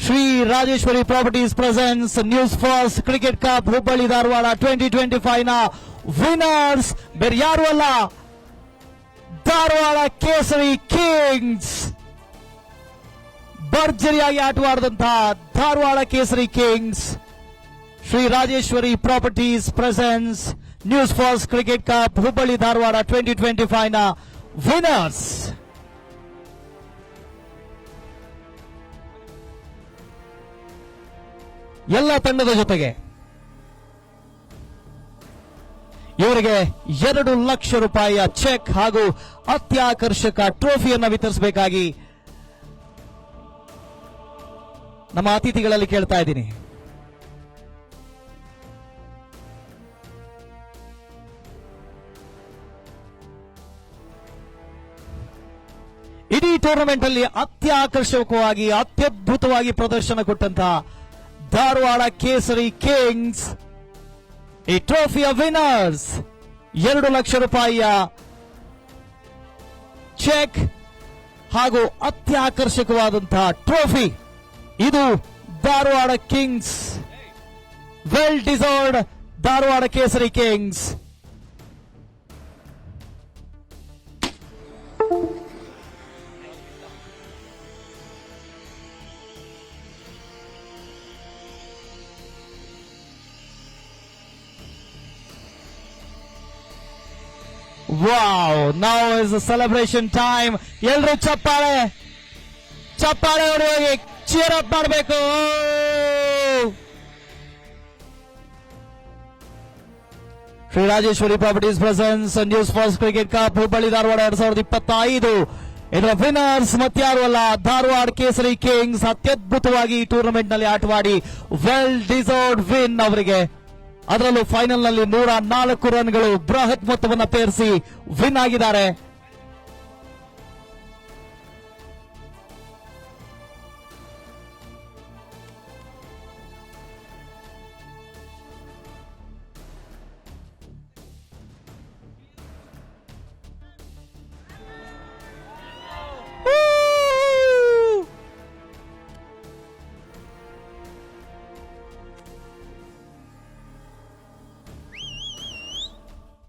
Shri Rajeshwari properties presence news first cricket cup Hubballi Dharwad 2025 ನ winners ಬೇರೆ ಯಾರು ಅಲ್ಲ, ಧಾರವಾಡ ಕೇಸರಿ ಕಿಂಗ್ಸ್. ಭರ್ಜರಿಯಾಗಿ ಆಟವಾಡಿದಂತಹ ಧಾರವಾಡ ಕೇಸರಿ Kings Shri Rajeshwari properties presence news first cricket cup Hubballi Dharwad 2025 ನ ವಿನ್ನರ್ಸ್. ಎಲ್ಲ ತಂಡದ ಜೊತೆಗೆ ಇವರಿಗೆ 2 ಲಕ್ಷ ರೂಪಾಯಿಯ ಚೆಕ್ ಹಾಗೂ ಅತ್ಯಾಕರ್ಷಕ ಟ್ರೋಫಿಯನ್ನು ವಿತರಿಸಬೇಕಾಗಿ ನಮ್ಮ ಅತಿಥಿಗಳಲ್ಲಿ ಕೇಳ್ತಾ ಇದ್ದೀನಿ. ಇಡೀ ಟೂರ್ನಮೆಂಟ್ ಅಲ್ಲಿ ಅತ್ಯಾಕರ್ಷಕವಾಗಿ ಅತ್ಯದ್ಭುತವಾಗಿ ಪ್ರದರ್ಶನ ಕೊಟ್ಟಂತಹ ಧಾರವಾಡ ಕೇಸರಿ ಕಿಂಗ್ಸ್ ಈ ಟ್ರೋಫಿಯ ವಿನ್ನರ್ಸ್ 2 ಲಕ್ಷ ರೂಪಾಯಿಯ ಚೆಕ್ ಹಾಗೂ ಅತ್ಯಾಕರ್ಷಕವಾದಂತಹ ಟ್ರೋಫಿ. ಇದು Dharwad Kings, well deserved Dharwad ಕೇಸರಿ Kings. Wow, now is the celebration time. ಎಲ್ಲರೂ ಚಪ್ಪಾಳೆ ಚಪ್ಪಾಳೆ ಹೊಡೆಯೋಗಿ ಚೀರ್ ಅಪ್ ಮಾಡಬೇಕು. Shri Rajeshwari properties presence news first cricket cup Hubballi Dharwad 2025 ಇದರ ವಿನ್ನರ್ಸ್ ಮತ್ಯಾರು ಅಲ್ಲ, ಧಾರವಾಡ ಕೇಸರಿ ಕಿಂಗ್ಸ್. ಅತ್ಯದ್ಭುತವಾಗಿ ಈ ಟೂರ್ನಮೆಂಟ್ ನಲ್ಲಿ ಆಟವಾಡಿ ವೆಲ್ ಡಿಸರ್ವ್ಡ್ ವಿನ್ ಅವರಿಗೆ. ಅದರಲ್ಲೂ ಫೈನಲ್ ನಲ್ಲಿ 104 ರನ್ಗಳು ಬೃಹತ್ ಮೊತ್ತವನ್ನು ಪೇರಿಸಿ ವಿನ್ ಆಗಿದ್ದಾರೆ.